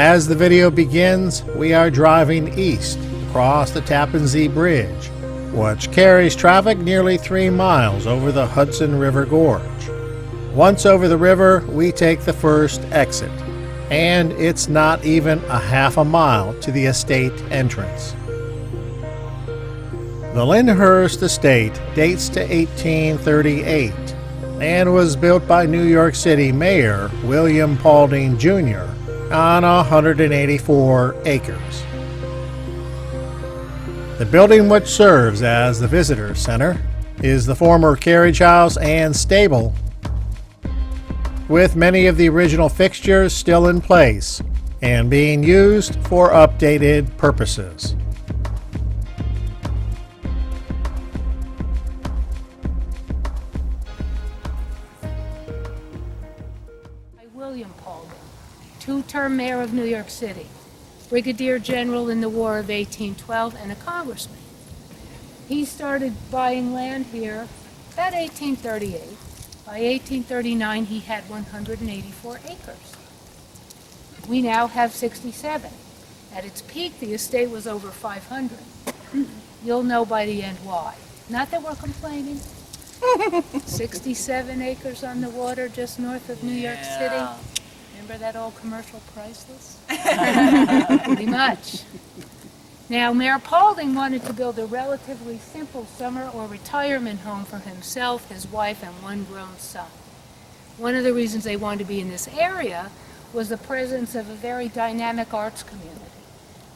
As the video begins, we are driving east across the Tappan Zee Bridge, which carries traffic nearly 3 miles over the Hudson River Gorge. Once over the river, we take the first exit, and it's not even a half a mile to the estate entrance. The Lyndhurst estate dates to 1838 and was built by New York City Mayor William Paulding Jr. on 184 acres. The building, which serves as the visitor center, is the former carriage house and stable, with many of the original fixtures still in place and being used for updated purposes. William Paulding, two-term mayor of New York City, brigadier general in the War of 1812, and a congressman. He started buying land here about 1838. By 1839, he had 184 acres. We now have 67. At its peak, the estate was over 500. You'll know by the end why. Not that we're complaining. 67 acres on the water just north of New York City. Remember that old commercial, Priceless? Pretty much. Now, Mayor Paulding wanted to build a relatively simple summer or retirement home for himself, his wife, and one grown son. One of the reasons they wanted to be in this area was the presence of a very dynamic arts community.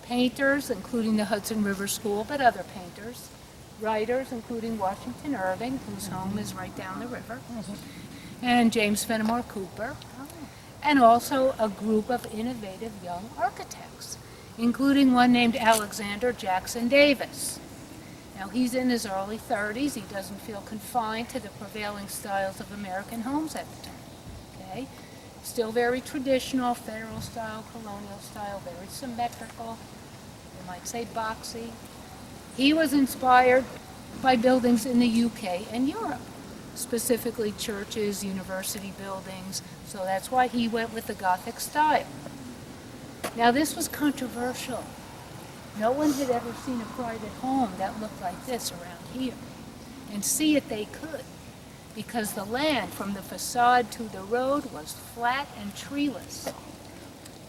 Painters, including the Hudson River School, but other painters. Writers, including Washington Irving, whose home is right down the river, and James Fenimore Cooper, and also a group of innovative young architects, including one named Alexander Jackson Davis. Now, he's in his early 30s. He doesn't feel confined to the prevailing styles of American homes at the time. Okay? Still very traditional, federal style, colonial style, very symmetrical, you might say boxy. He was inspired by buildings in the UK and Europe, specifically churches, university buildings, so that's why he went with the Gothic style. Now, this was controversial. No one had ever seen a private home that looked like this around here. And see it they could, because the land from the facade to the road was flat and treeless.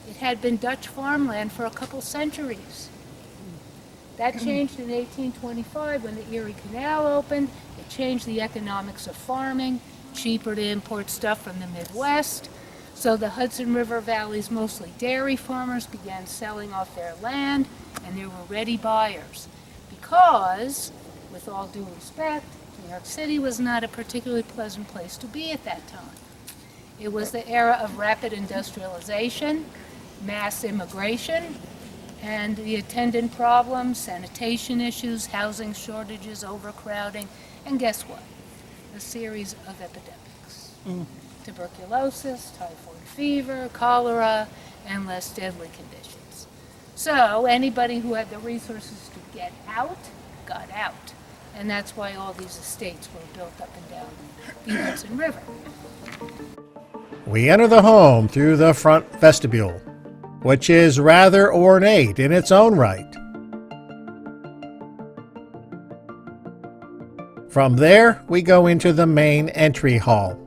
It had been Dutch farmland for a couple centuries. That changed in 1825 when the Erie Canal opened. It changed the economics of farming, cheaper to import stuff from the Midwest. So the Hudson River Valley's mostly dairy farmers began selling off their land, and there were ready buyers. Because, with all due respect, New York City was not a particularly pleasant place to be at that time. It was the era of rapid industrialization, mass immigration, and the attendant problems, sanitation issues, housing shortages, overcrowding, and guess what? A series of epidemics. Tuberculosis, typhoid fever, cholera, and less deadly conditions. So anybody who had the resources to get out, got out. And that's why all these estates were built up and down the Hudson River. We enter the home through the front vestibule, which is rather ornate in its own right. From there, we go into the main entry hall.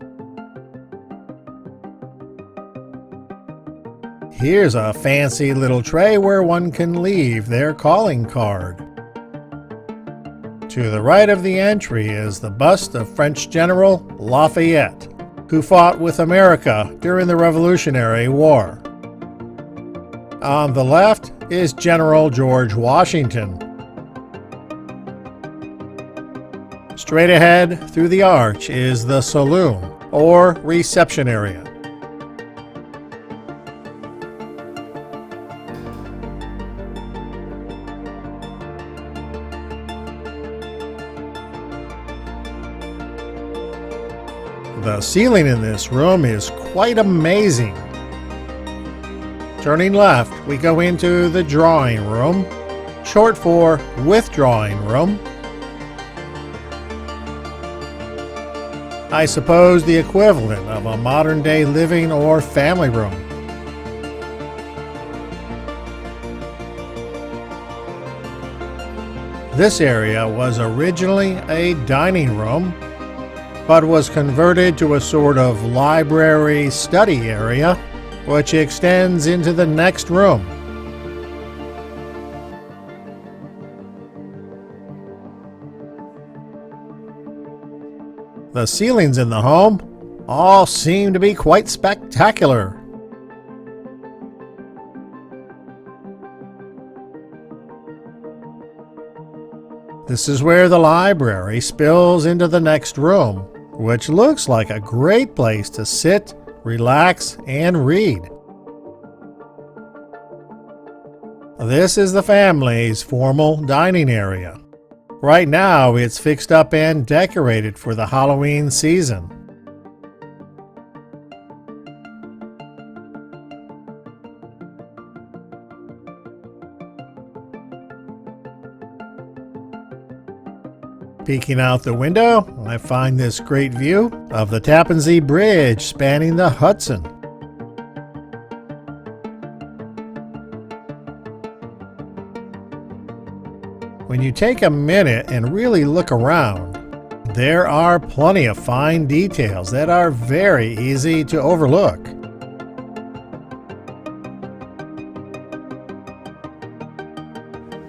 Here's a fancy little tray where one can leave their calling card. To the right of the entry is the bust of French General Lafayette, who fought with America during the Revolutionary War. On the left is General George Washington. Straight ahead through the arch is the saloon, or reception area. The ceiling in this room is quite amazing. Turning left, we go into the drawing room, short for withdrawing room. I suppose the equivalent of a modern-day living or family room. This area was originally a dining room, but was converted to a sort of library study area, which extends into the next room. The ceilings in the home all seem to be quite spectacular. This is where the library spills into the next room, which looks like a great place to sit, relax, and read. This is the family's formal dining area. Right now, it's fixed up and decorated for the Halloween season. Peeking out the window, I find this great view of the Tappan Zee Bridge spanning the Hudson. When you take a minute and really look around, there are plenty of fine details that are very easy to overlook.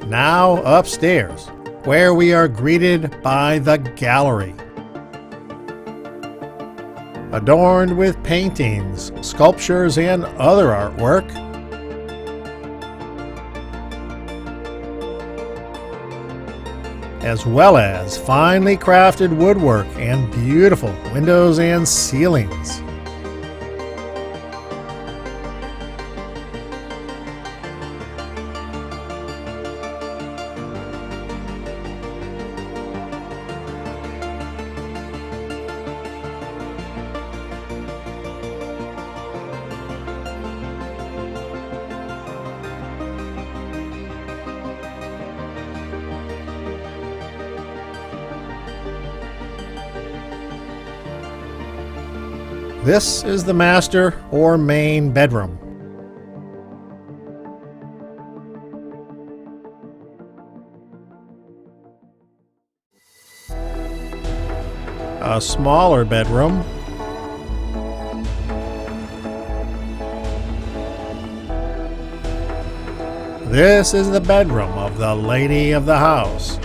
Now upstairs, where we are greeted by the gallery. Adorned with paintings, sculptures, and other artwork, as well as finely crafted woodwork and beautiful windows and ceilings. This is the master or main bedroom. A smaller bedroom. This is the bedroom of the lady of the house.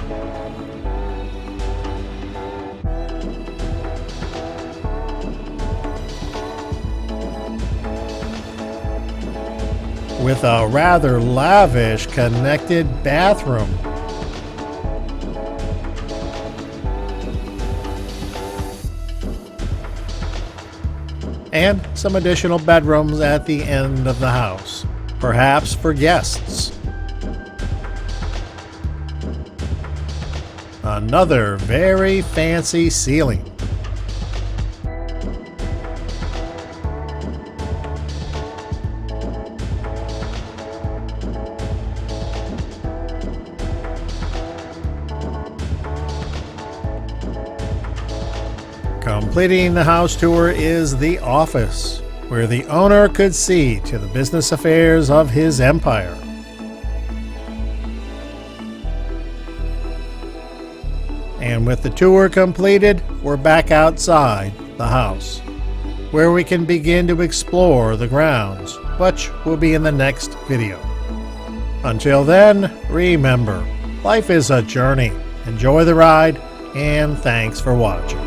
With a rather lavish connected bathroom. And some additional bedrooms at the end of the house, perhaps for guests. Another very fancy ceiling. Completing the house tour is the office, where the owner could see to the business affairs of his empire. And with the tour completed, we're back outside the house, where we can begin to explore the grounds, which will be in the next video. Until then, remember, life is a journey. Enjoy the ride, and thanks for watching.